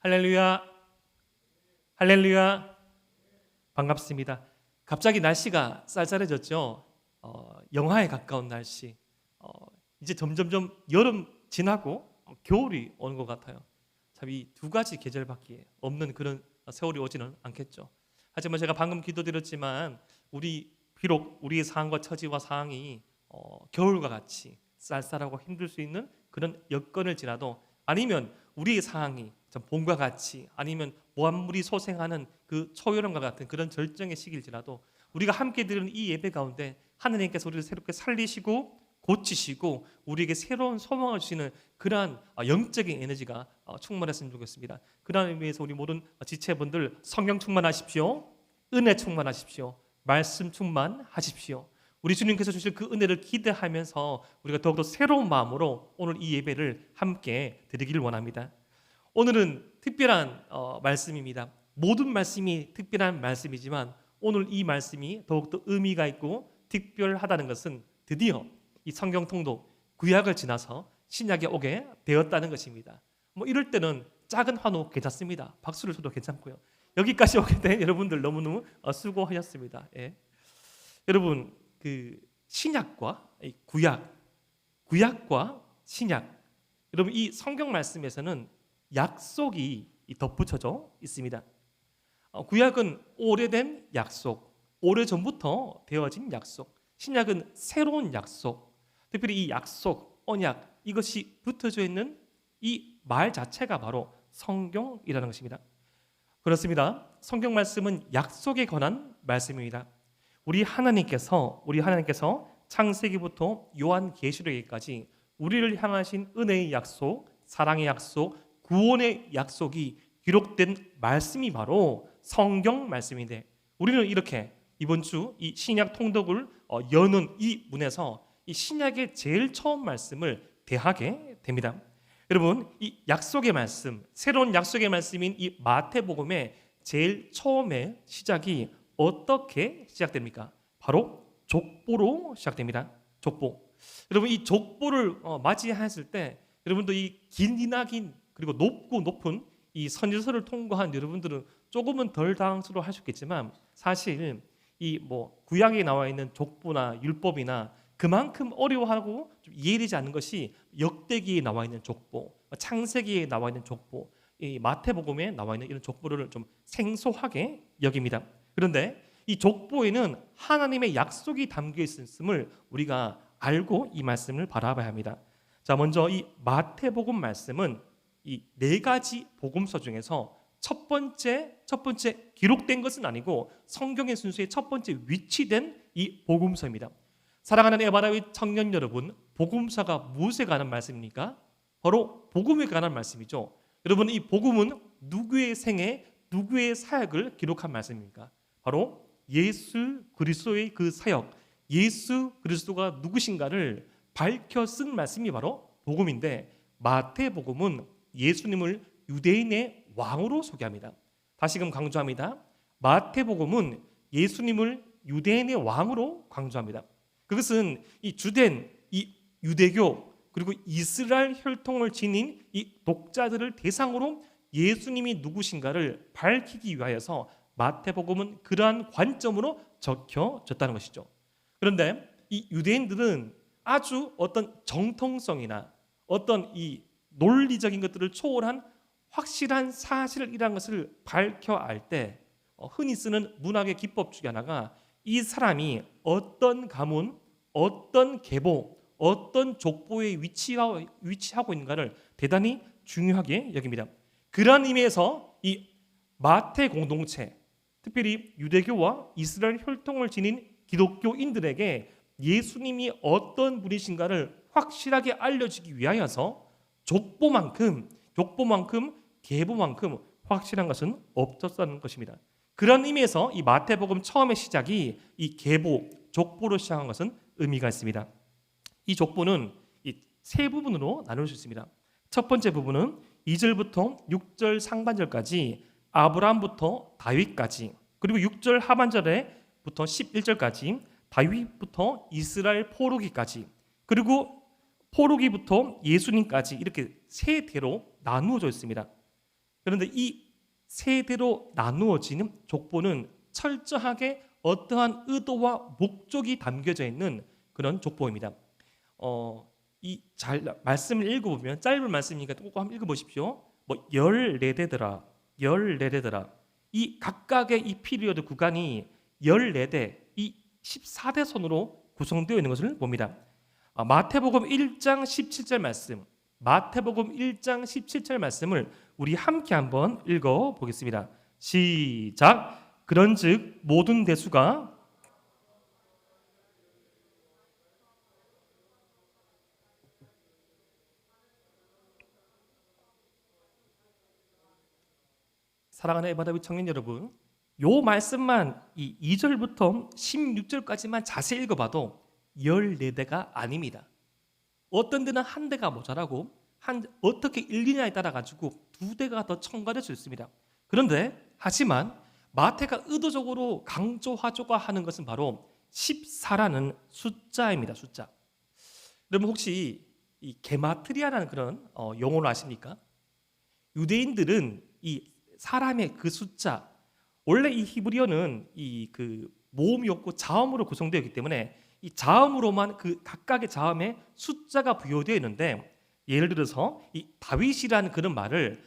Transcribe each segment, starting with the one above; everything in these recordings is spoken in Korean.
할렐루야, 할렐루야. 반갑습니다. 갑자기 날씨가 쌀쌀해졌죠. 영하에 가까운 날씨. 이제 점점점 여름 지나고 겨울이 오는 것 같아요. 참 이 두 가지 계절밖에 없는 그런 세월이 오지는 않겠죠. 하지만 제가 방금 기도드렸지만 비록 우리의 상황과 처지와 상황이 겨울과 같이 쌀쌀하고 힘들 수 있는 그런 여건을 지나도, 아니면 우리의 상황이 참 봄과 같이, 아니면 모함물이 소생하는 그 초여름과 같은 그런 절정의 시기를 지나도, 우리가 함께 드리는 이 예배 가운데 하나님께서 우리를 새롭게 살리시고 고치시고 우리에게 새로운 소망을 주시는 그러한 영적인 에너지가 충만했으면 좋겠습니다. 그러한 의미에서 우리 모든 지체분들 성령 충만하십시오. 은혜 충만하십시오. 말씀 충만하십시오. 우리 주님께서 주실 그 은혜를 기대하면서 우리가 더욱더 새로운 마음으로 오늘 이 예배를 함께 드리기를 원합니다. 오늘은 특별한 말씀입니다. 모든 말씀이 특별한 말씀이지만 오늘 이 말씀이 더욱더 의미가 있고 특별하다는 것은 드디어 이 성경 통독 구약을 지나서 신약에 오게 되었다는 것입니다. 이럴 때는 작은 환호 괜찮습니다. 박수를 쳐도 괜찮고요. 여기까지 오게 된 여러분들 너무너무 수고하셨습니다. 예. 여러분, 그 신약과 구약과 신약, 여러분 이 성경 말씀에서는 약속이 덧붙여져 있습니다. 구약은 오래된 약속, 오래전부터 되어진 약속, 신약은 새로운 약속, 특별히 이 약속, 언약, 이것이 붙어져 있는 이 말 자체가 바로 성경이라는 것입니다. 그렇습니다. 성경 말씀은 약속에 관한 말씀입니다. 우리 하나님께서 창세기부터 요한계시록에까지 우리를 향하신 은혜의 약속, 사랑의 약속, 구원의 약속이 기록된 말씀이 바로 성경 말씀인데, 우리는 이렇게 이번 주 이 신약 통독을 여는 이 문에서 이 신약의 제일 처음 말씀을 대하게 됩니다. 여러분, 이 약속의 말씀, 새로운 약속의 말씀인 이 마태복음의 제일 처음에 시작이 어떻게 시작됩니까? 바로 족보로 시작됩니다. 족보. 여러분, 이 족보를 맞이했을 때 여러분도 이 기나긴 그리고 높은 이 선지서를 통과한 여러분들은 조금은 덜 당황스러워 하셨겠지만, 사실 이 구약에 나와 있는 족보나 율법이나 그만큼 어려워하고 좀 이해되지 않는 것이 역대기에 나와 있는 족보, 창세기에 나와 있는 족보, 이 마태복음에 나와 있는 이런 족보를 좀 생소하게 여깁니다. 그런데 이 족보에는 하나님의 약속이 담겨 있음을 우리가 알고 이 말씀을 바라봐야 합니다. 자, 먼저 이 마태복음 말씀은 이 네 가지 복음서 중에서 첫 번째 기록된 것은 아니고 성경의 순서에 첫 번째 위치된 이 복음서입니다. 사랑하는 에바라위 청년 여러분, 복음서가 무엇에 관한 말씀입니까? 바로 복음에 관한 말씀이죠. 여러분, 이 복음은 누구의 생애, 누구의 사역을 기록한 말씀입니까? 바로 예수 그리스도의 그 사역, 예수 그리스도가 누구신가를 밝혀 쓴 말씀이 바로 복음인데, 마태복음은 예수님을 유대인의 왕으로 소개합니다. 다시금 강조합니다. 마태복음은 예수님을 유대인의 왕으로 강조합니다. 그것은 이 주된 이 유대교 그리고 이스라엘 혈통을 지닌 이 독자들을 대상으로 예수님이 누구신가를 밝히기 위하여서 마태복음은 그러한 관점으로 적혀졌다는 것이죠. 그런데 이 유대인들은 아주 어떤 정통성이나 어떤 이 논리적인 것들을 초월한 확실한 사실이라는 것을 밝혀 알 때 흔히 쓰는 문학의 기법 중에 하나가 이 사람이 어떤 가문, 어떤 계보, 어떤 족보에 위치하고 있는가를 대단히 중요하게 여깁니다. 그러한 의미에서 이 마태 공동체, 특별히 유대교와 이스라엘 혈통을 지닌 기독교인들에게 예수님이 어떤 분이신가를 확실하게 알려주기 위하여서 족보만큼 계보만큼 확실한 것은 없었다는 것입니다. 그런 의미에서 이 마태복음 처음의 시작이 이 계보, 족보로 시작한 것은 의미가 있습니다. 이 족보는 이 세 부분으로 나눌 수 있습니다. 첫 번째 부분은 2절부터 6절 상반절까지 아브라함부터 다윗까지, 그리고 6절 하반절에부터 11절까지 다윗부터 이스라엘 포로기까지, 그리고 포로기부터 예수님까지, 이렇게 세 대로 나누어져 있습니다. 그런데 이 세대로 나누어지는 족보는 철저하게 어떠한 의도와 목적이 담겨져 있는 그런 족보입니다. 이 말씀을 읽어보면 짧은 말씀이니까 꼭 한번 읽어보십시오. 뭐 14대더라, 14대더라. 이 각각의 이 피리어드 구간이 14대, 이 14대 선으로 구성되어 있는 것을 봅니다. 마태복음 1장 17절 말씀, 마태복음 1장 17절 말씀을 우리 함께 한번 읽어보겠습니다. 시작. 그런즉 모든 대수가 사랑하는 에바다윗 청년 여러분, 요 말씀만 이 2절부터 16절까지만 자세히 읽어봐도 14대가 아닙니다. 어떤 데는 한 대가 모자라고 어떻게 읽느냐에 따라 가지고 2대가 더 첨가될 수 있습니다. 그런데 하지만 마태가 의도적으로 강조하고자 하는 것은 바로 14라는 숫자입니다. 숫자. 여러분 혹시 이 게마트리아라는 그런 용어를 아십니까? 유대인들은 이 사람의 그 숫자, 원래 이 히브리어는 이 그 모음이 없고 자음으로 구성되어 있기 때문에 이 자음으로만 그 각각의 자음에 숫자가 부여되어 있는데, 예를 들어서 이 다윗이라는 그런 말을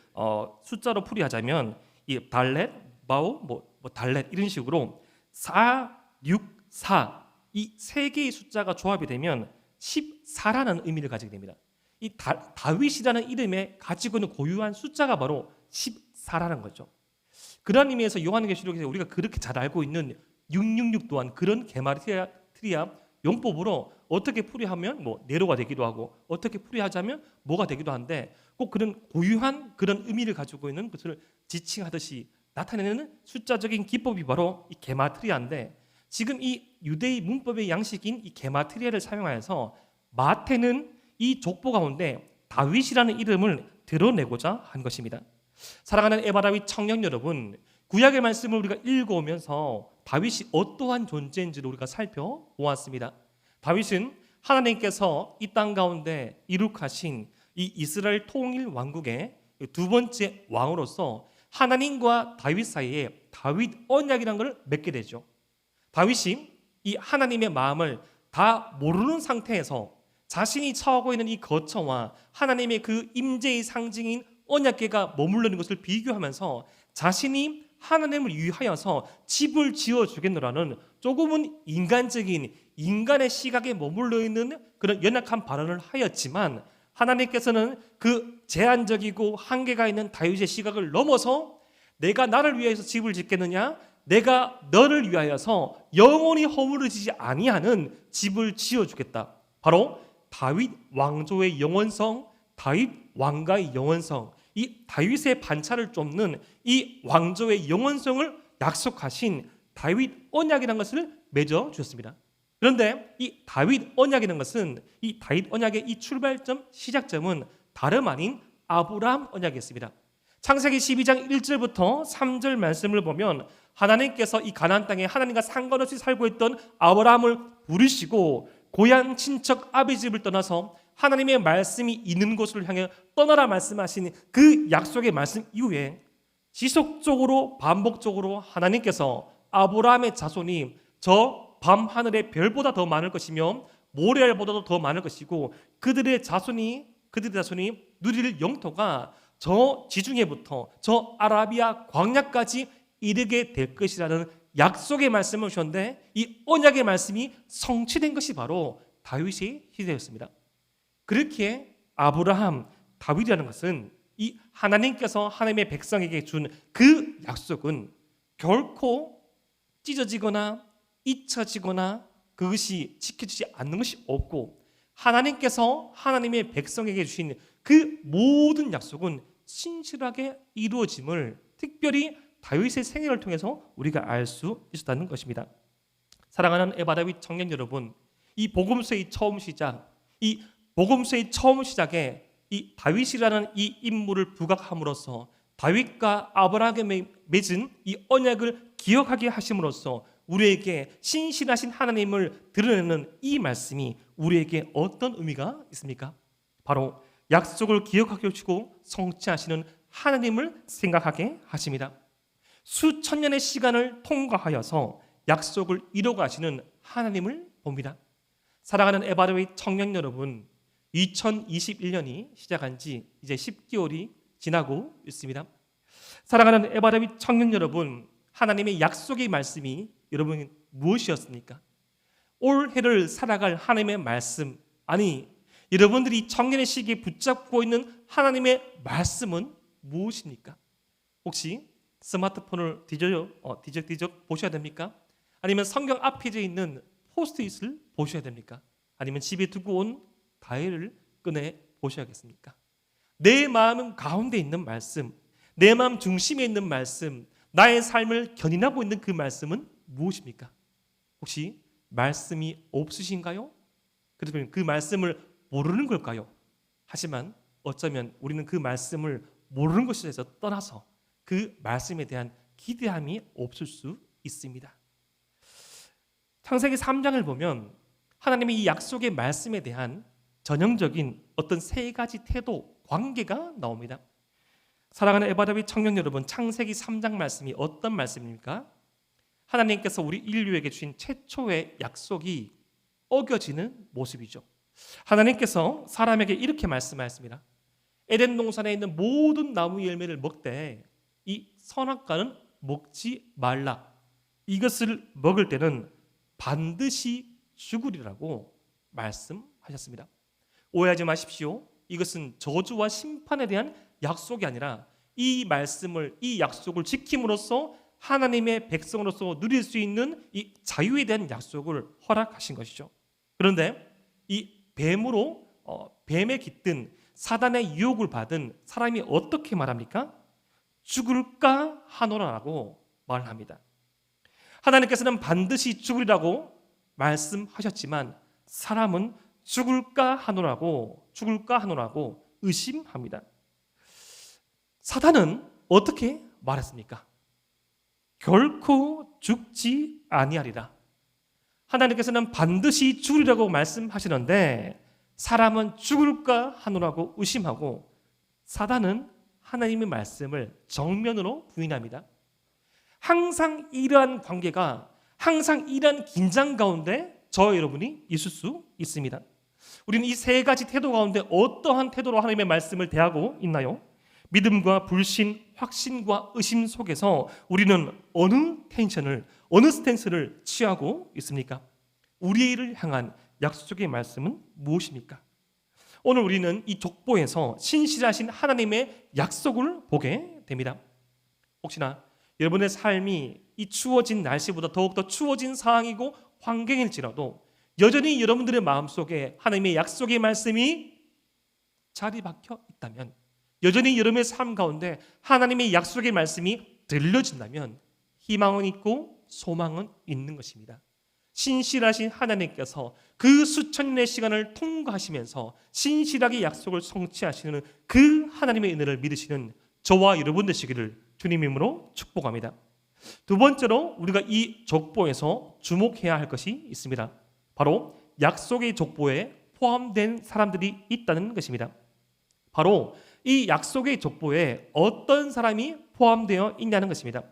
숫자로 풀이하자면 이 달렛, 바우, 뭐 달렛 이런 식으로 4, 6, 4 이 세 개의 숫자가 조합이 되면 14라는 의미를 가지게 됩니다. 이 다윗이라는 이름에 가지고 있는 고유한 숫자가 바로 14라는 거죠. 그런 의미에서 요한계시록에서 우리가 그렇게 잘 알고 있는 666 또한 그런 게마트리아 용법으로 어떻게 풀이하면 뭐 네로가 되기도 하고 어떻게 풀이하자면 뭐가 되기도 한데, 꼭 그런 고유한 그런 의미를 가지고 있는 것을 지칭하듯이 나타내는 숫자적인 기법이 바로 이 게마트리아인데, 지금 이 유대의 문법의 양식인 이 게마트리아를 사용하여서 마태는 이 족보 가운데 다윗이라는 이름을 드러내고자 한 것입니다. 사랑하는 에바다윗 청년 여러분, 구약의 말씀을 우리가 읽어오면서 다윗이 어떠한 존재인지를 우리가 살펴보았습니다. 다윗은 하나님께서 이 땅 가운데 이룩하신 이 이스라엘 통일 왕국의 두 번째 왕으로서 하나님과 다윗 사이에 다윗 언약이라는 것을 맺게 되죠. 다윗이 이 하나님의 마음을 다 모르는 상태에서 자신이 처하고 있는 이 거처와 하나님의 그 임재의 상징인 언약궤가 머물러 있는 것을 비교하면서 자신이 하나님을 위하여서 집을 지어주겠노라는 조금은 인간적인 인간의 시각에 머물러 있는 그런 연약한 발언을 하였지만, 하나님께서는 그 제한적이고 한계가 있는 다윗의 시각을 넘어서 내가 나를 위하여서 집을 짓겠느냐, 내가 너를 위하여서 영원히 허물어지지 아니하는 집을 지어주겠다. 바로 다윗 왕조의 영원성, 다윗 왕가의 영원성, 이 다윗의 반차를 쫓는 이 왕조의 영원성을 약속하신 다윗 언약이라는 것을 맺어 주셨습니다. 그런데 이 다윗 언약이라는 것은, 이 다윗 언약의 이 출발점, 시작점은 다름 아닌 아브라함 언약이었습니다. 창세기 12장 1절부터 3절 말씀을 보면 하나님께서 이 가나안 땅에 하나님과 상관없이 살고 있던 아브라함을 부르시고 고향 친척 아비 집을 떠나서 하나님의 말씀이 있는 곳을 향해 떠나라 말씀하신 그 약속의 말씀 이후에 지속적으로 반복적으로 하나님께서 아브라함의 자손이 저 밤하늘의 별보다 더 많을 것이며 모래알보다도 더 많을 것이고 그들의 자손이 누릴 영토가 저 지중해부터 저 아라비아 광야까지 이르게 될 것이라는 약속의 말씀을 주셨는데, 이 언약의 말씀이 성취된 것이 바로 다윗의 시대였습니다. 그렇게 아브라함, 다윗이라는 것은 이 하나님께서 하나님의 백성에게 준 그 약속은 결코 찢어지거나 잊혀지거나 그것이 지켜지지 않는 것이 없고, 하나님께서 하나님의 백성에게 주신 그 모든 약속은 신실하게 이루어짐을 특별히 다윗의 생애를 통해서 우리가 알 수 있었다는 것입니다. 사랑하는 에바다윗 청년 여러분, 이 복음서의 처음 시작, 이 복음서의 처음 시작에 이 다윗이라는 이 인물을 부각함으로써 다윗과 아브라함에 맺은 이 언약을 기억하게 하심으로써 우리에게 신실하신 하나님을 드러내는 이 말씀이 우리에게 어떤 의미가 있습니까? 바로 약속을 기억하게 해주시고 성취하시는 하나님을 생각하게 하십니다. 수천 년의 시간을 통과하여서 약속을 이뤄가시는 하나님을 봅니다. 사랑하는 에바르의 청년 여러분, 2021년이 시작한 지 이제 10개월이 지나고 있습니다. 사랑하는 에바르의 청년 여러분, 하나님의 약속의 말씀이 여러분 무엇이었습니까? 올해를 살아갈 하나님의 말씀, 아니 여러분들이 청년의 시기에 붙잡고 있는 하나님의 말씀은 무엇입니까? 혹시 스마트폰을 뒤적뒤적 보셔야 됩니까? 아니면 성경 앞에 있는 포스트잇을 보셔야 됩니까? 아니면 집에 두고 온 다이어리를 꺼내 보셔야겠습니까? 내 마음 가운데 있는 말씀, 내 마음 중심에 있는 말씀, 나의 삶을 견인하고 있는 그 말씀은 무엇입니까? 혹시 말씀이 없으신가요? 그러면 그 말씀을 모르는 걸까요? 하지만 어쩌면 우리는 그 말씀을 모르는 것에서 떠나서 그 말씀에 대한 기대함이 없을 수 있습니다. 창세기 3장을 보면 하나님의 이 약속의 말씀에 대한 전형적인 어떤 세 가지 태도, 관계가 나옵니다. 사랑하는 에바라비 청년 여러분, 창세기 3장 말씀이 어떤 말씀입니까? 하나님께서 우리 인류에게 주신 최초의 약속이 어겨지는 모습이죠. 하나님께서 사람에게 이렇게 말씀하였습니다. 에덴 동산에 있는 모든 나무 열매를 먹되 이 선악과는 먹지 말라. 이것을 먹을 때는 반드시 죽으리라고 말씀하셨습니다. 오해하지 마십시오. 이것은 저주와 심판에 대한 약속이 아니라 이 말씀을, 이 약속을 지킴으로써 하나님의 백성으로서 누릴 수 있는 이 자유에 대한 약속을 허락하신 것이죠. 그런데 이 뱀에 깃든 사단의 유혹을 받은 사람이 어떻게 말합니까? 죽을까 하노라라고 말합니다. 하나님께서는 반드시 죽으리라고 말씀하셨지만 사람은 죽을까 하노라고 의심합니다. 사단은 어떻게 말했습니까? 결코 죽지 아니하리라. 하나님께서는 반드시 죽으리라고 말씀하시는데 사람은 죽을까 하노라고 의심하고 사단은 하나님의 말씀을 정면으로 부인합니다. 항상 이러한 관계가, 항상 이러한 긴장 가운데 저와 여러분이 있을 수 있습니다. 우리는 이 세 가지 태도 가운데 어떠한 태도로 하나님의 말씀을 대하고 있나요? 믿음과 불신, 확신과 의심 속에서 우리는 어느 스탠스를 취하고 있습니까? 우리를 향한 약속의 말씀은 무엇입니까? 오늘 우리는 이 족보에서 신실하신 하나님의 약속을 보게 됩니다. 혹시나 여러분의 삶이 이 추워진 날씨보다 더욱더 추워진 상황이고 환경일지라도 여전히 여러분들의 마음속에 하나님의 약속의 말씀이 자리 박혀 있다면, 여전히 여러분의 삶 가운데 하나님의 약속의 말씀이 들려진다면 희망은 있고 소망은 있는 것입니다. 신실하신 하나님께서 그 수천 년의 시간을 통과하시면서 신실하게 약속을 성취하시는 그 하나님의 은혜를 믿으시는 저와 여러분 되시기를 주님 이름으로 축복합니다. 두 번째로 우리가 이 족보에서 주목해야 할 것이 있습니다. 바로 약속의 족보에 포함된 사람들이 있다는 것입니다. 바로 이 약속의 족보에 어떤 사람이 포함되어 있냐는 것입니다.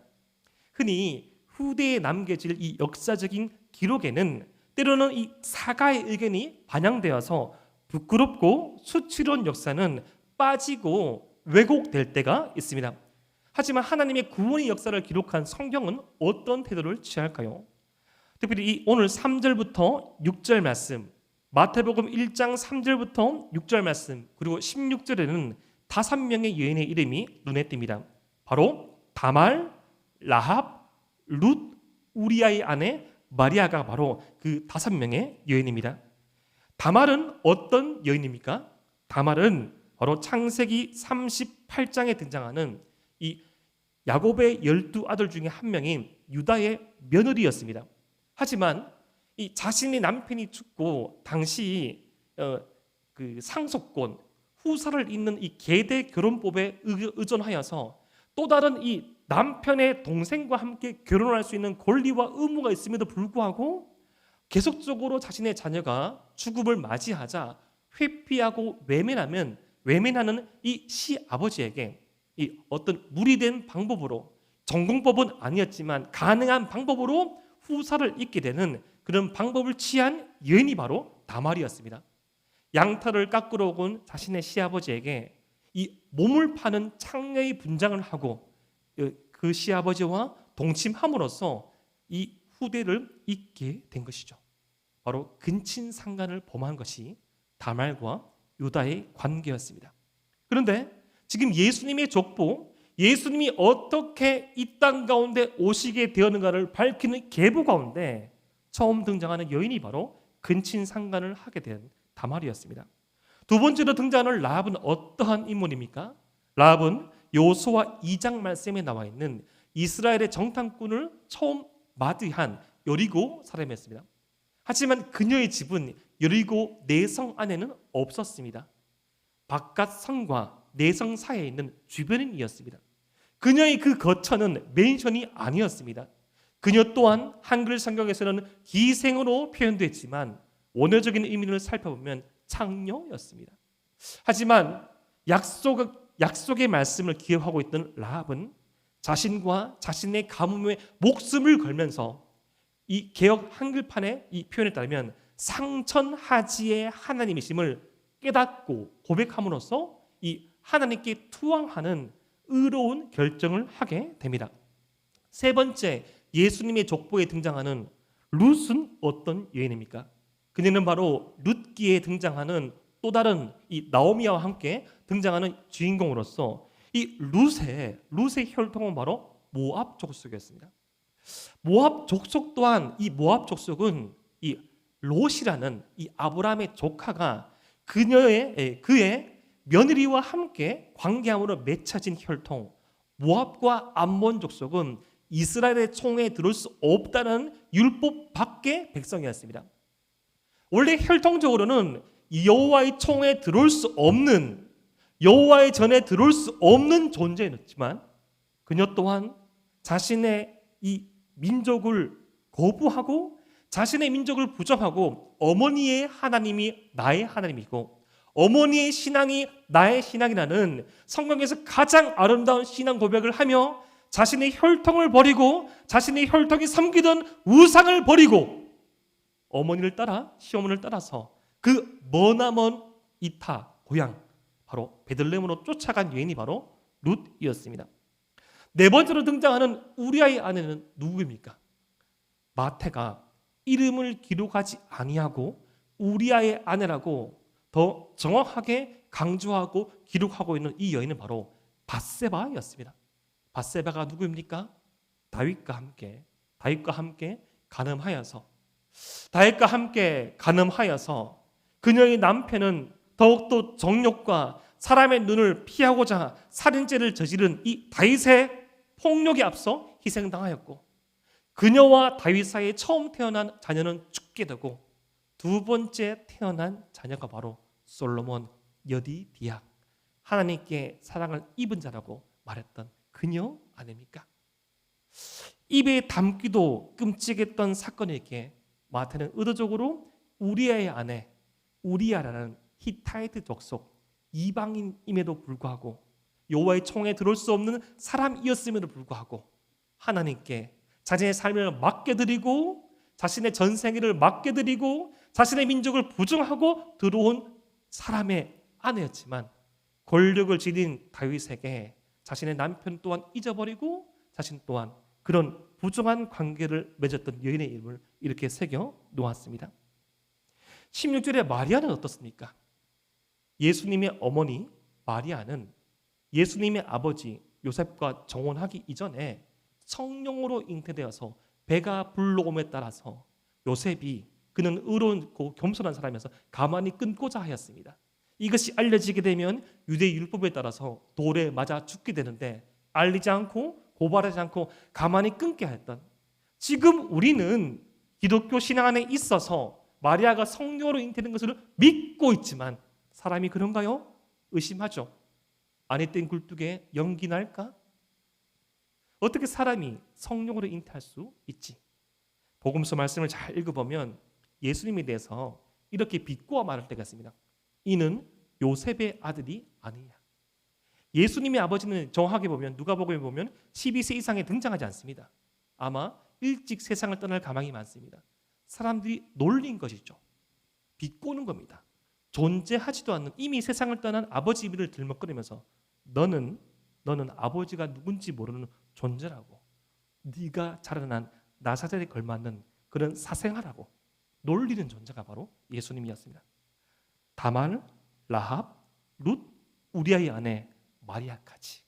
흔히 후대에 남겨질 이 역사적인 기록에는 때로는 이 사가의 의견이 반영되어서 부끄럽고 수치로운 역사는 빠지고 왜곡될 때가 있습니다. 하지만 하나님의 구원의 역사를 기록한 성경은 어떤 태도를 취할까요? 특별히 이 오늘 3절부터 6절 말씀, 마태복음 1장 3절부터 6절 말씀, 그리고 16절에는 5명의 여인의 이름이 눈에 띕니다. 바로 다말, 라합, 룻, 우리아의 아내 마리아가 바로 그 5명의 여인입니다. 다말은 어떤 여인입니까? 다말은 바로 창세기 38장에 등장하는 이 야곱의 12아들 중에 한 명인 유다의 며느리였습니다. 하지만 이 자신의 남편이 죽고 당시 그 상속권 후사를 잇는 이 계대 결혼법에 의존하여서 또 다른 이 남편의 동생과 함께 결혼할 수 있는 권리와 의무가 있음에도 불구하고 계속적으로 자신의 자녀가 죽음을 맞이하자 회피하고 외면하는 이 시아버지에게 이 어떤 무리된 방법으로, 전공법은 아니었지만 가능한 방법으로 후사를 잇게 되는 그런 방법을 취한 여인이 바로 다말이었습니다. 양털을 깎으러 온 자신의 시아버지에게 이 몸을 파는 창녀의 분장을 하고 그 시아버지와 동침함으로써 이 후대를 잇게 된 것이죠. 바로 근친상간을 범한 것이 다말과 유다의 관계였습니다. 그런데 지금 예수님의 족보, 예수님이 어떻게 이 땅 가운데 오시게 되었는가를 밝히는 계보 가운데 처음 등장하는 여인이 바로 근친상간을 하게 된 다말이었습니다. 두 번째로 등장하는 라합은 어떠한 인물입니까? 라합은 여호수아 2장 말씀에 나와 있는 이스라엘의 정탐꾼을 처음 맞이한 여리고 사람이었습니다. 하지만 그녀의 집은 여리고 내성 안에는 없었습니다. 바깥 성과 내성 사이에 있는 주변인이었습니다. 그녀의 그 거처는 맨션이 아니었습니다. 그녀 또한 한글 성경에서는 기생으로 표현됐지만 원어적인 의미를 살펴보면 창녀였습니다. 하지만 약속의 말씀을 기억하고 있던 라합은 자신과 자신의 가뭄에 목숨을 걸면서 이 개역 한글판의 이 표현에 따르면 상천하지의 하나님이심을 깨닫고 고백함으로써 이 하나님께 투항하는 의로운 결정을 하게 됩니다. 세 번째, 예수님의 족보에 등장하는 룻은 어떤 여인입니까? 그녀는 바로 룻기에 등장하는 또 다른 이 나오미와 함께 등장하는 주인공으로서 이 룻의 혈통은 바로 모압 족속이었습니다. 모압 족속 또한 이 모압 족속은 이 롯이라는 이 아브라함의 조카가 그의 며느리와 함께 관계함으로 맺혀진 혈통, 모압과 암몬 족속은 이스라엘의 총에 들어올 수 없다는 율법 밖의 백성이었습니다. 원래 혈통적으로는 여호와의 총에 들어올 수 없는, 여호와의 전에 들어올 수 없는 존재였지만 그녀 또한 자신의 이 민족을 거부하고 자신의 민족을 부정하고 어머니의 하나님이 나의 하나님이고 어머니의 신앙이 나의 신앙이라는 성경에서 가장 아름다운 신앙 고백을 하며 자신의 혈통을 버리고 자신의 혈통이 섬기던 우상을 버리고 어머니를 따라 시어머니를 따라서 그 머나먼 이타 고향 바로 베들레헴으로 쫓아간 여인이 바로 룻이었습니다. 네 번째로 등장하는 우리아의 아내는 누구입니까? 마태가 이름을 기록하지 아니하고 우리아의 아내라고 더 정확하게 강조하고 기록하고 있는 이 여인은 바로 밧세바였습니다. 밧세바가 누구입니까? 다윗과 함께 가늠하여서 그녀의 남편은 더욱더 정욕과 사람의 눈을 피하고자 살인죄를 저지른 이 다윗의 폭력에 앞서 희생당하였고 그녀와 다윗 사이에 처음 태어난 자녀는 죽게 되고 두 번째 태어난 자녀가 바로 솔로몬 여디디아, 하나님께 사랑을 입은 자라고 말했던 그녀 아닙니까? 입에 담기도 끔찍했던 사건이기에 마태는 의도적으로 우리아의 아내 우리아라는 히타이트 족속 이방인임에도 불구하고 여호와의 총에 들어올 수 없는 사람이었음에도 불구하고 하나님께 자신의 삶을 맡겨드리고 자신의 전생애를 맡겨드리고 자신의 민족을 부정하고 들어온 사람의 아내였지만 권력을 지닌 다윗에게 자신의 남편 또한 잊어버리고 자신 또한 그런 부정한 관계를 맺었던 여인의 이름을 이렇게 새겨 놓았습니다. 16절에 마리아는 어떻습니까? 예수님의 어머니 마리아는 예수님의 아버지 요셉과 정혼하기 이전에 성령으로 잉태되어서 배가 불러옴에 따라서 요셉이 그는 의로운고 겸손한 사람이어서 가만히 끊고자 하였습니다. 이것이 알려지게 되면 유대 율법에 따라서 돌에 맞아 죽게 되는데 알리지 않고 고발하지 않고 가만히 끊게 했던, 지금 우리는 기독교 신앙 안에 있어서 마리아가 성령으로 잉태된 것을 믿고 있지만 사람이 그런가요? 의심하죠. 안에 뗀 굴뚝에 연기 날까? 어떻게 사람이 성령으로 잉태할 수 있지? 복음서 말씀을 잘 읽어보면 예수님에 대해서 이렇게 비꼬아 말할 때가 있습니다. 이는 요셉의 아들이 아니냐. 예수님의 아버지는 정확하게 보면 누가복음에 보면 12세 이상에 등장하지 않습니다. 아마 일찍 세상을 떠날 가망이 많습니다. 사람들이 놀린 것이죠. 비꼬는 겁니다. 존재하지도 않는 이미 세상을 떠난 아버지 이름을 들먹거리면서 너는 아버지가 누군지 모르는 존재라고, 네가 자라난 나사렛에 걸맞는 그런 사생아라고 놀리는 존재가 바로 예수님이었습니다. 다말, 라합, 룻, 우리아의 아내 마리아까지.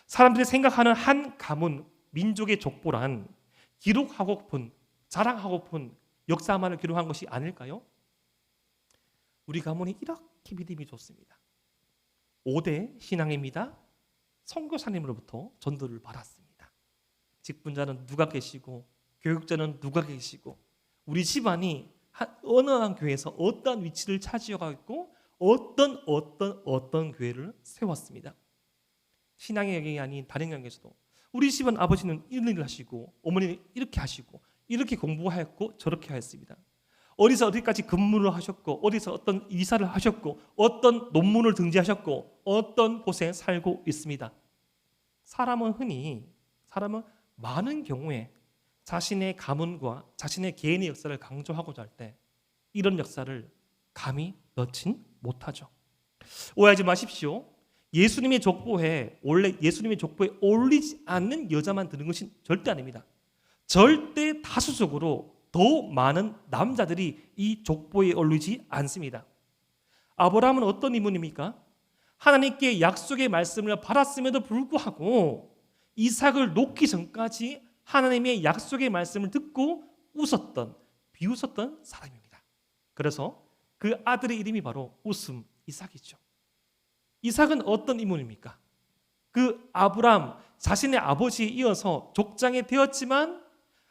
사람들이 생각하는 한 가문 민족의 족보란 기록하고픈, 자랑하고픈 역사만을 기록한 것이 아닐까요? 우리 가문이 이렇게 믿음이 좋습니다. 5대 신앙입니다. 선교사님으로부터 전도를 받았습니다. 직분자는 누가 계시고 교육자는 누가 계시고 우리 집안이 어느 한 교회에서 어떤 위치를 차지하고 있고 어떤 교회를 세웠습니다. 신앙의 영역이 아닌 다른 영역에서도 우리 집안 아버지는 이런 일을 하시고 어머니는 이렇게 하시고 이렇게 공부하였고 저렇게 하였습니다. 어디서 어디까지 근무를 하셨고 어디서 어떤 이사를 하셨고 어떤 논문을 등재하셨고 어떤 곳에 살고 있습니다. 사람은 많은 경우에 자신의 가문과 자신의 개인의 역사를 강조하고자 할 때 이런 역사를 감히 넣진 못하죠. 오해하지 마십시오. 예수님의 족보에 올리지 않는 여자만 드는 것은 절대 아닙니다. 절대 다수적으로 더 많은 남자들이 이 족보에 올리지 않습니다. 아브라함은 어떤 인물입니까? 하나님께 약속의 말씀을 받았음에도 불구하고 이삭을 놓기 전까지 하나님의 약속의 말씀을 듣고 비웃었던 사람입니다. 그래서 그 아들의 이름이 바로 웃음 이삭이죠. 이삭은 어떤 인물입니까? 그 아브라함 자신의 아버지에 이어서 족장에 되었지만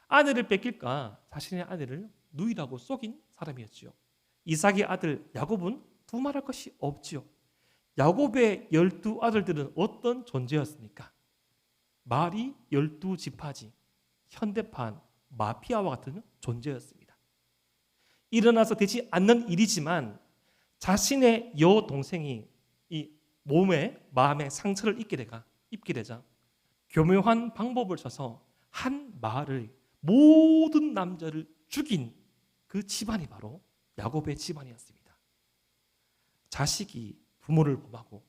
아내를 뺏길까 자신의 아내를 누이라고 속인 사람이었지요. 이삭의 아들 야곱은 두말할 것이 없지요. 야곱의 12아들들은 어떤 존재였습니까? 말이 12지파지, 현대판 마피아와 같은 존재였습니다. 일어나서 되지 않는 일이지만 자신의 여동생이 이 마음에 상처를 입게 되자 교묘한 방법을 써서 한 마을의 모든 남자를 죽인 그 집안이 바로 야곱의 집안이었습니다. 자식이 부모를 범하고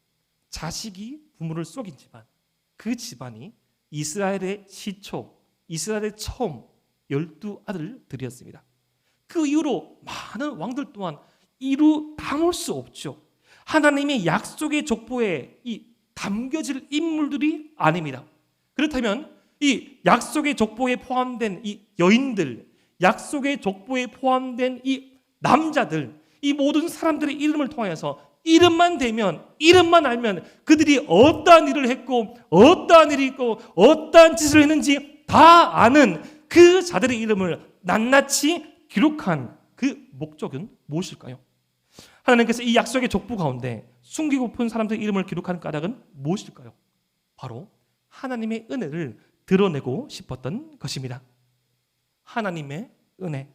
자식이 부모를 속인 집안, 그 집안이 이스라엘의 시초, 이스라엘의 처음 12아들들이었습니다. 그 이후로 많은 왕들 또한 이루 담을 수 없죠. 하나님의 약속의 족보에 담겨질 인물들이 아닙니다. 그렇다면 이 약속의 족보에 포함된 이 여인들, 약속의 족보에 포함된 이 남자들, 이 모든 사람들의 이름을 통해서 이름만 알면 그들이 어떠한 일을 했고 어떠한 일이 있고 어떠한 짓을 했는지 다 아는 그 자들의 이름을 낱낱이 기록한 그 목적은 무엇일까요? 하나님께서 이 약속의 족보 가운데 숨기고픈 사람들의 이름을 기록하는 까닭은 무엇일까요? 바로 하나님의 은혜를 드러내고 싶었던 것입니다. 하나님의 은혜,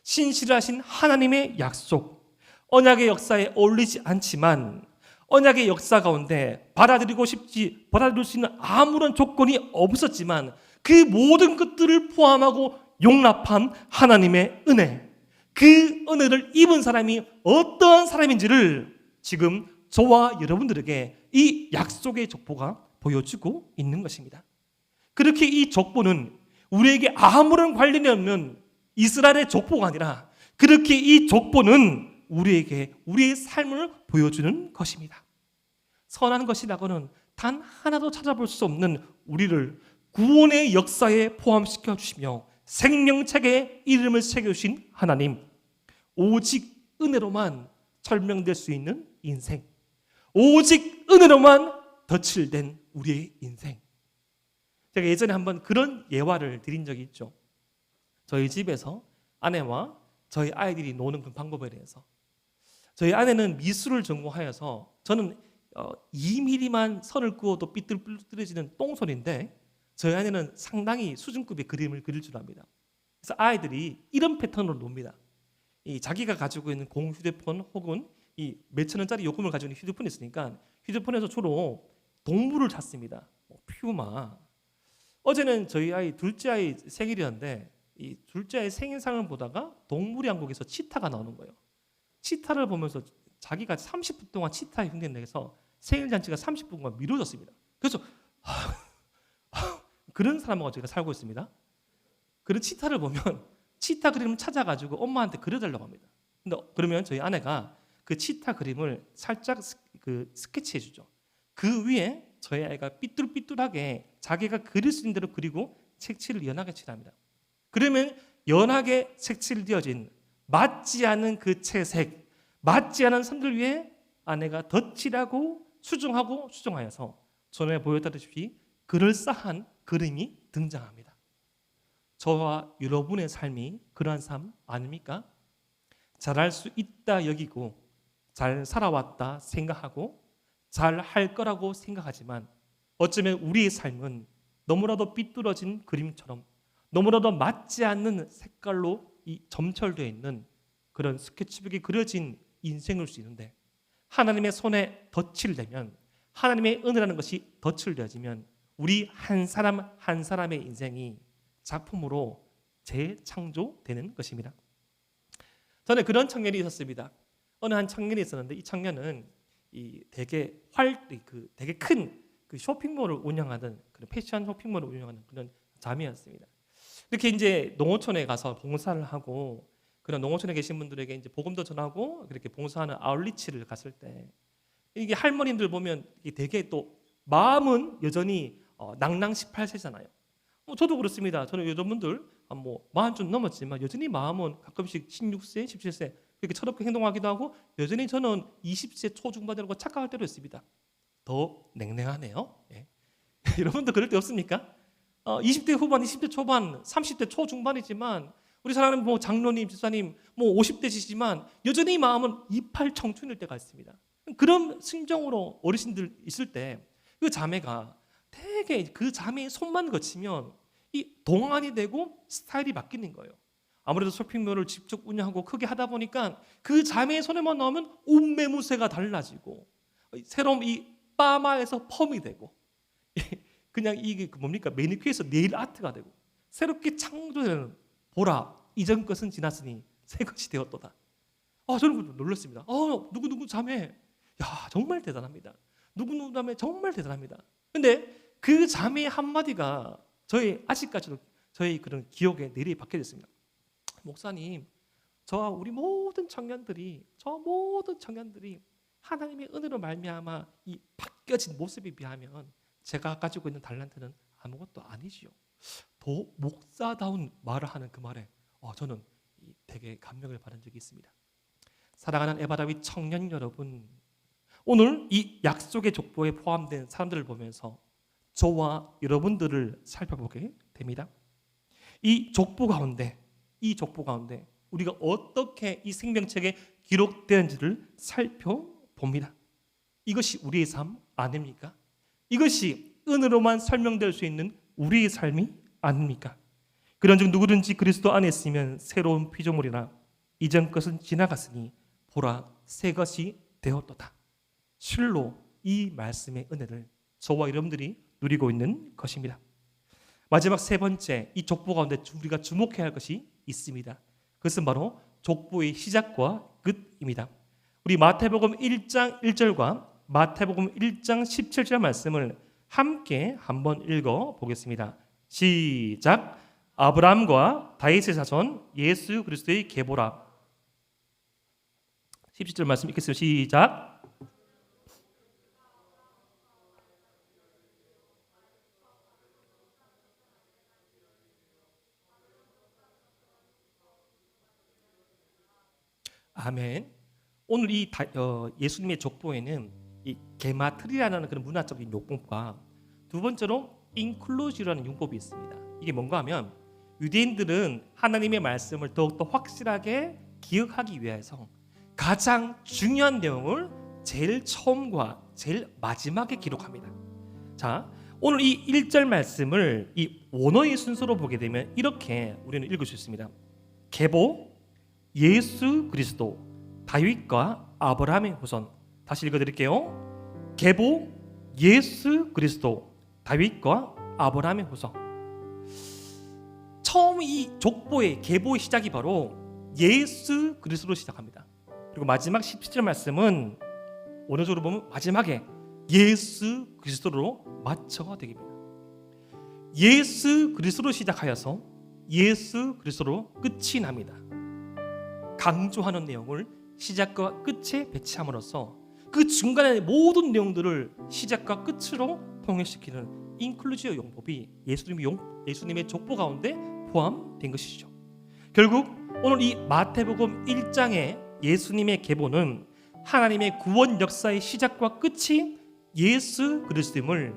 신실하신 하나님의 약속, 언약의 역사에 어울리지 않지만 언약의 역사 가운데 받아들일 수 있는 아무런 조건이 없었지만 그 모든 것들을 포함하고 용납한 하나님의 은혜, 그 은혜를 입은 사람이 어떤 사람인지를 지금 저와 여러분들에게 이 약속의 족보가 보여주고 있는 것입니다. 그렇게 이 족보는 우리에게 아무런 관련이 없는 이스라엘의 족보가 아니라 그렇게 이 족보는 우리에게 우리의 삶을 보여주는 것입니다. 선한 것이라고는 단 하나도 찾아볼 수 없는 우리를 구원의 역사에 포함시켜 주시며 생명책에 이름을 새겨주신 하나님, 오직 은혜로만 설명될 수 있는 인생, 오직 은혜로만 덧칠된 우리의 인생. 제가 예전에 한번 그런 예화를 드린 적이 있죠. 저희 집에서 아내와 저희 아이들이 노는 그 방법에 대해서. 저희 아내는 미술을 전공하여서 저는 2mm만 선을 그어도 삐뚤삐뚤해지는 똥손인데 저희 아내는 상당히 수준급의 그림을 그릴 줄 압니다. 그래서 아이들이 이런 패턴으로 놉니다. 자기가 가지고 있는 공휴대폰 혹은 이 몇천 원짜리 요금을 가지고 있는 휴대폰이 있으니까 휴대폰에서 주로 동물을 찾습니다. 퓨마. 어제는 저희 아이 둘째 아이 생일이었는데 이 둘째 아이 생일상을 보다가 동물의 왕국에서 치타가 나오는 거예요. 치타를 보면서 자기가 30분 동안 치타에 흉내내서 생일 잔치가 30분간 미뤄졌습니다. 그래서 그런 사람하고 제가 살고 있습니다. 그런 치타를 보면 치타 그림을 찾아가지고 엄마한테 그려달라고 합니다. 근데 그러면 저희 아내가 그 치타 그림을 살짝 스케치해주죠. 그 위에 저희 아이가 삐뚤삐뚤하게 자기가 그릴 수 있는 대로 그리고 색칠을 연하게 칠합니다. 그러면 연하게 색칠되어진 맞지 않은 그 채색, 맞지 않은 선들 위에 아내가 덧칠하고 수정하여서 전에 보였다시피 그럴싸한 그림이 등장합니다. 저와 여러분의 삶이 그러한 삶 아닙니까? 잘할 수 있다 여기고 잘 살아왔다 생각하고 잘 할 거라고 생각하지만 어쩌면 우리의 삶은 너무나도 삐뚤어진 그림처럼 너무나도 맞지 않는 색깔로 점철되어 있는 그런 스케치북이 그려진 인생일 수 있는데 하나님의 손에 덧칠되면 하나님의 은혜라는 것이 덧칠되어지면 우리 한 사람 한 사람의 인생이 작품으로 재창조되는 것입니다. 전에 그런 청년이 있었습니다. 어느 한 청년이 있었는데 이 청년은 되게 되게 큰 그 쇼핑몰을 운영하는 그런 패션 쇼핑몰을 운영하는 그런 자매였습니다. 이렇게 이제 농어촌에 가서 봉사를 하고 그런 농어촌에 계신 분들에게 이제 복음도 전하고 그렇게 봉사하는 아울리치를 갔을 때 이게 할머님들 보면 이게 되게 또 마음은 여전히 낭낭 18세잖아요. 저도 그렇습니다. 저는 여러분들 뭐 40좀 넘었지만 여전히 마음은 가끔씩 16세, 17세 그렇게 철없게 행동하기도 하고 여전히 저는 20세 초중반이라고 착각할 때도 있습니다. 더 냉랭하네요. 예. 여러분도 그럴 때 없습니까? 20대 후반, 20대 초반, 30대 초중반이지만 우리 사랑하는 뭐 장로님, 집사님 뭐 50대시지만 여전히 마음은 28 청춘일 때가 있습니다. 그런 심정으로 어르신들 있을 때 그 자매가 되게 그 자매의 손만 거치면 이 동안이 되고 스타일이 바뀌는 거예요. 아무래도 쇼핑몰을 직접 운영하고 크게 하다 보니까 그 자매의 손에만 넣으면 옷매무새가 달라지고 새로운 이 파마에서 펌이 되고 그냥 이게 뭡니까 매니큐어에서 네일 아트가 되고 새롭게 창조되는 보라 이전 것은 지났으니 새 것이 되었도다. 저는 놀랐습니다. 누구 자매, 야 정말 대단합니다. 누구 자매 정말 대단합니다. 근데 그 자매의 한마디가 아직까지도 저희 그런 기억에 내리 박혀졌습니다. 목사님, 저와 우리 모든 청년들이 하나님의 은혜로 말미암아 이 바뀌어진 모습에 비하면 제가 가지고 있는 달란트는 아무것도 아니지요. 더 목사다운 말을 하는 그 말에 저는 되게 감명을 받은 적이 있습니다. 사랑하는 에바다윗 청년 여러분, 오늘 이 약속의 족보에 포함된 사람들을 보면서 저와 여러분들을 살펴보게 됩니다. 이 족보 가운데 우리가 어떻게 이 생명책에 기록되는지를 살펴봅니다. 이것이 우리의 삶 아닙니까? 이것이 은혜로만 설명될 수 있는 우리의 삶이 아닙니까? 그런즉 누구든지 그리스도 안에 있으면 새로운 피조물이라 이전 것은 지나갔으니 보라 새 것이 되었도다. 실로 이 말씀의 은혜를 저와 여러분들이 누리고 있는 것입니다. 마지막 세 번째, 이 족보 가운데 우리가 주목해야 할 것이 있습니다. 그것은 바로 족보의 시작과 끝입니다. 우리 마태복음 1장 1절과 마태복음 1장 17절 말씀을 함께 한번 읽어 보겠습니다. 시작. 아브라함과 다윗의 자손 예수 그리스도의 계보라. 17절 말씀 읽겠습니다. 시작. 아멘. 오늘 이 예수님의 족보에는 이 게마트리라는 그런 문화적인 용법과 두 번째로 인클루시라는 용법이 있습니다. 이게 뭔가 하면 유대인들은 하나님의 말씀을 더욱더 확실하게 기억하기 위해서 가장 중요한 내용을 제일 처음과 제일 마지막에 기록합니다. 자, 오늘 이 1절 말씀을 이 원어의 순서로 보게 되면 이렇게 우리는 읽을 수 있습니다. 계보 예수 그리스도 다윗과 아브라함의 후손. 다시 읽어드릴게요. 계보 예수 그리스도, 다윗과 아브라함의 후손. 처음 이 족보의 계보의 시작이 바로 예수 그리스도로 시작합니다. 그리고 마지막 17절 말씀은 원어적으로 보면 마지막에 예수 그리스도로 마쳐가 되겠습니다. 예수 그리스도로 시작하여서 예수 그리스도로 끝이 납니다. 강조하는 내용을 시작과 끝에 배치함으로써 그 중간의 모든 내용들을 시작과 끝으로 통일시키는 인클루지어 용법이 예수님의 족보 가운데 포함된 것이죠. 결국 오늘 이 마태복음 1장의 예수님의 계보는 하나님의 구원 역사의 시작과 끝이 예수 그리스도임을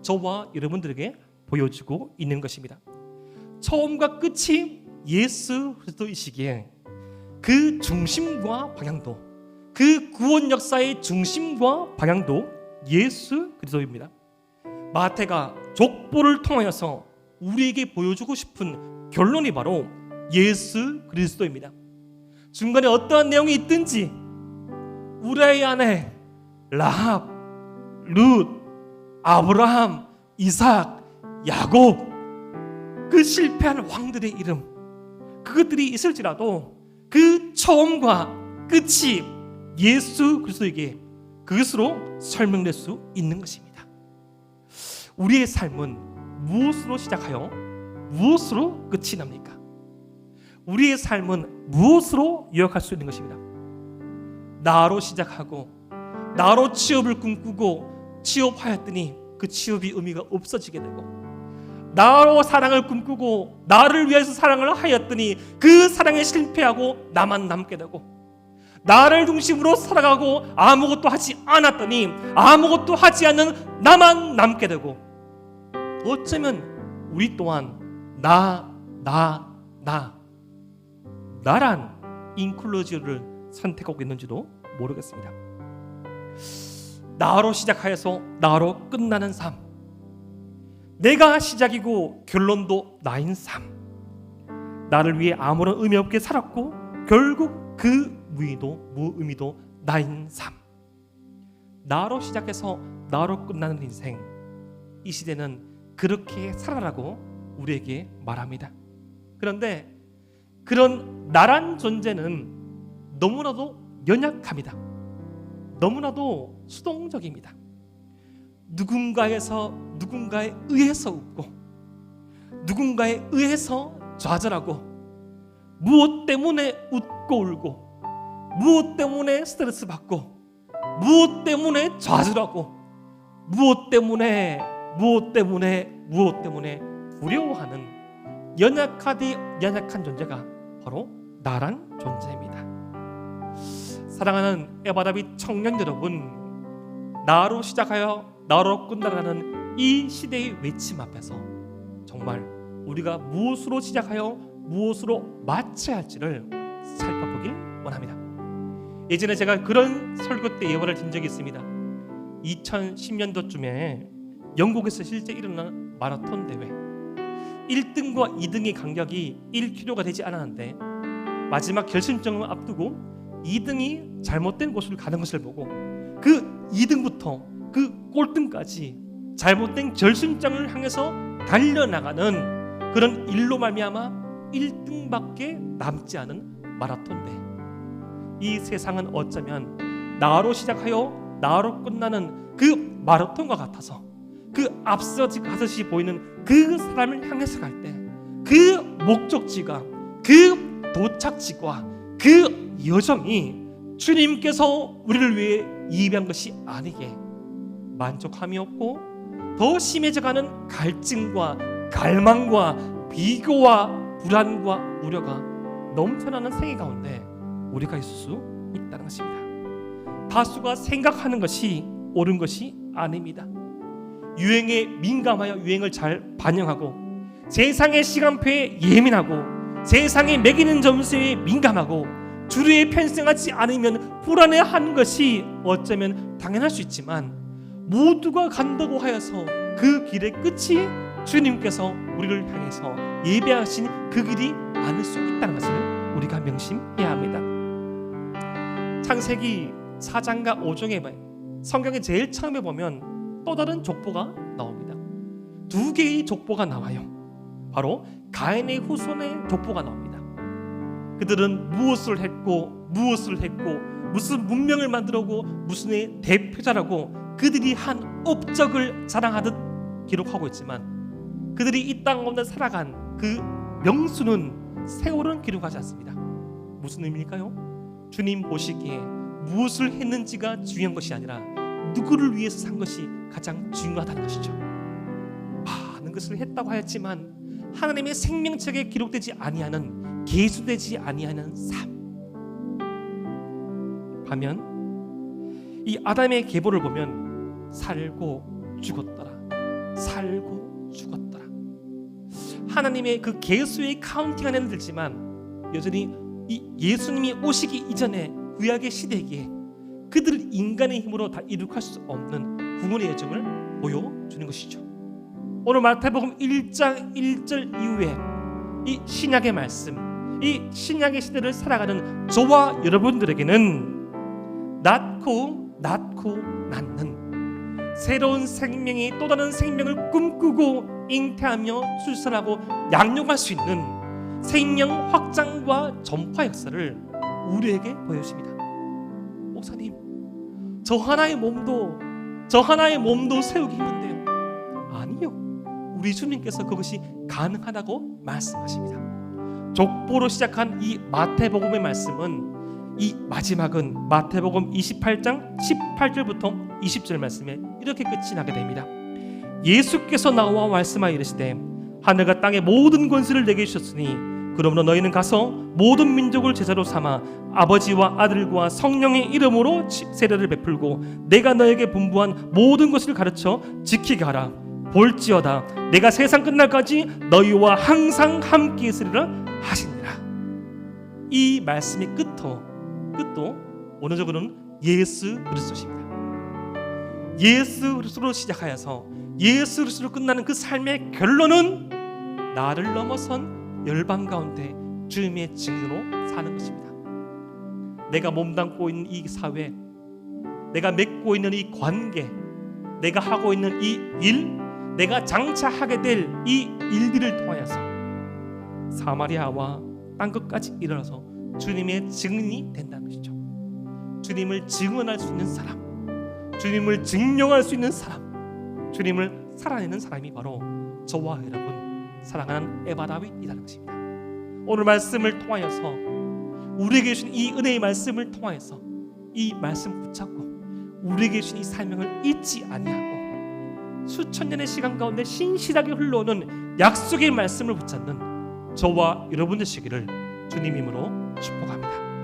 저와 여러분들에게 보여주고 있는 것입니다. 처음과 끝이 예수 그리스도이시기에 그 중심과 방향도, 그 구원 역사의 중심과 방향도 예수 그리스도입니다. 마태가 족보를 통하여서 우리에게 보여주고 싶은 결론이 바로 예수 그리스도입니다. 중간에 어떠한 내용이 있든지 우리의 아내 라합, 룻, 아브라함, 이삭, 야곱, 그 실패한 왕들의 이름, 그것들이 있을지라도 그 처음과 끝이 예수 그리스도에게 그것으로 설명될 수 있는 것입니다. 우리의 삶은 무엇으로 시작하여 무엇으로 끝이 납니까? 우리의 삶은 무엇으로 요약할 수 있는 것입니다. 나로 시작하고 나로 취업을 꿈꾸고 취업하였더니 그 취업이 의미가 없어지게 되고, 나로 사랑을 꿈꾸고 나를 위해서 사랑을 하였더니 그 사랑에 실패하고 나만 남게 되고, 나를 중심으로 살아가고 아무것도 하지 않았더니 아무것도 하지 않는 나만 남게 되고, 어쩌면 우리 또한 나란 인클루지어를 선택하고 있는지도 모르겠습니다. 나로 시작하여서 나로 끝나는 삶, 내가 시작이고 결론도 나인 삶, 나를 위해 아무런 의미 없게 살았고 결국 그 무의미도 나인 삶, 나로 시작해서 나로 끝나는 인생. 이 시대는 그렇게 살아라고 우리에게 말합니다. 그런데 그런 나란 존재는 너무나도 연약합니다. 너무나도 수동적입니다. 누군가에 의해서 웃고, 누군가에 의해서 좌절하고, 무엇 때문에 웃고 울고, 무엇 때문에 스트레스 받고, 무엇 때문에 좌절하고, 무엇 때문에 두려워하는 연약한 존재가 바로 나란 존재입니다. 사랑하는 에바다비 청년 여러분, 나로 시작하여 나로 끝나가는 이 시대의 외침 앞에서 정말 우리가 무엇으로 시작하여 무엇으로 마쳐야 할지를 살펴보길 원합니다. 예전에 제가 그런 설교 때 예화를 든 적이 있습니다. 2010년도쯤에 영국에서 실제 일어난 마라톤 대회, 1등과 2등의 간격이 1km가 되지 않았는데 마지막 결승점을 앞두고 2등이 잘못된 곳으로 가는 것을 보고 그 2등부터 그 꼴등까지 잘못된 결승점을 향해서 달려나가는 그런 일로 말미암아 1등밖에 남지 않은 마라톤 대회. 이 세상은 어쩌면 나로 시작하여 나로 끝나는 그 마라톤과 같아서 그 앞서가듯이 보이는 그 사람을 향해서 갈 때 그 목적지가, 그 도착지가, 그 여정이 주님께서 우리를 위해 예비한 것이 아니게 만족함이 없고 더 심해져가는 갈증과 갈망과 비교와 불안과 우려가 넘쳐나는 생애 가운데 우리가 있을 수 있다는 것입니다. 다수가 생각하는 것이 옳은 것이 아닙니다. 유행에 민감하여 유행을 잘 반영하고, 세상의 시간표에 예민하고, 세상이 매기는 점수에 민감하고, 주류에 편승하지 않으면 불안해하는 것이 어쩌면 당연할 수 있지만, 모두가 간다고 하여서 그 길의 끝이 주님께서 우리를 향해서 예배하신 그 길이 아닐 수 있다는 것을 우리가 명심해야 합니다. 창세기 4장과 5장에 성경의 제일 처음에 보면 또 다른 족보가 나옵니다. 두 개의 족보가 나와요. 바로 가인의 후손의 족보가 나옵니다. 그들은 무엇을 했고 무슨 문명을 만들었고 무슨의 대표자라고 그들이 한 업적을 자랑하듯 기록하고 있지만 그들이 이 땅 가운데 살아간 그 명수는 세월은 기록하지 않습니다. 무슨 의미일까요? 주님 보시기에 무엇을 했는지가 중요한 것이 아니라 누구를 위해서 산 것이 가장 중요하다는 것이죠. 많은 것을 했다고 하였지만 하나님의 생명책에 기록되지 아니하는, 계수되지 아니하는 삶. 반면 이 아담의 계보를 보면 살고 죽었더라, 살고 죽었더라. 하나님의 그 계수의 카운팅 안에는 들지만 여전히 이 예수님이 오시기 이전에 구약의 시대기에 그들 인간의 힘으로 다 이룩할 수 없는 구원의 여정을 보여주는 것이죠. 오늘 마태복음 1장 1절 이후에 이 신약의 말씀, 이 신약의 시대를 살아가는 저와 여러분들에게는 낳고 낳는 새로운 생명이 또 다른 생명을 꿈꾸고 잉태하며 출산하고 양육할 수 있는 생명 확장과 전파 역사를 우리에게 보여줍니다. 목사님, 저 하나의 몸도 세우기 힘든데요. 아니요, 우리 주님께서 그것이 가능하다고 말씀하십니다. 족보로 시작한 이 마태복음의 말씀은 이 마지막은 마태복음 28장 18절부터 20절 말씀에 이렇게 끝이 나게 됩니다. 예수께서 나와 말씀하여 이르시되 하늘과 땅의 모든 권세를 내게 주셨으니 그러므로 너희는 가서 모든 민족을 제자로 삼아 아버지와 아들과 성령의 이름으로 세례를 베풀고 내가 너에게 분부한 모든 것을 가르쳐 지키게 하라. 볼지어다 내가 세상 끝날까지 너희와 항상 함께 있으리라 하시니라. 이 말씀의 끝도 원어적으로는 예수 그리스도십니다. 예수 그리스도로 시작하여서 예수 그리스도로 끝나는 그 삶의 결론은 나를 넘어선 열방 가운데 주님의 증인으로 사는 것입니다. 내가 몸담고 있는 이 사회, 내가 맺고 있는 이 관계, 내가 하고 있는 이 일, 내가 장차 하게 될 이 일들을 통하여서 사마리아와 땅끝까지 일어나서 주님의 증인이 된다는 것이죠. 주님을 증언할 수 있는 사람, 주님을 증명할 수 있는 사람, 주님을 살아내는 사람이 바로 저와 여러분 사랑하는 에바다윗이라는 것입니다. 오늘 말씀을 통하여서 우리에게 주신 이 은혜의 말씀을 통하여서 이 말씀 붙잡고 우리에게 주신 이 사명을 잊지 아니하고 수천 년의 시간 가운데 신실하게 흘러오는 약속의 말씀을 붙잡는 저와 여러분 되시기를 주님 이름으로 축복합니다.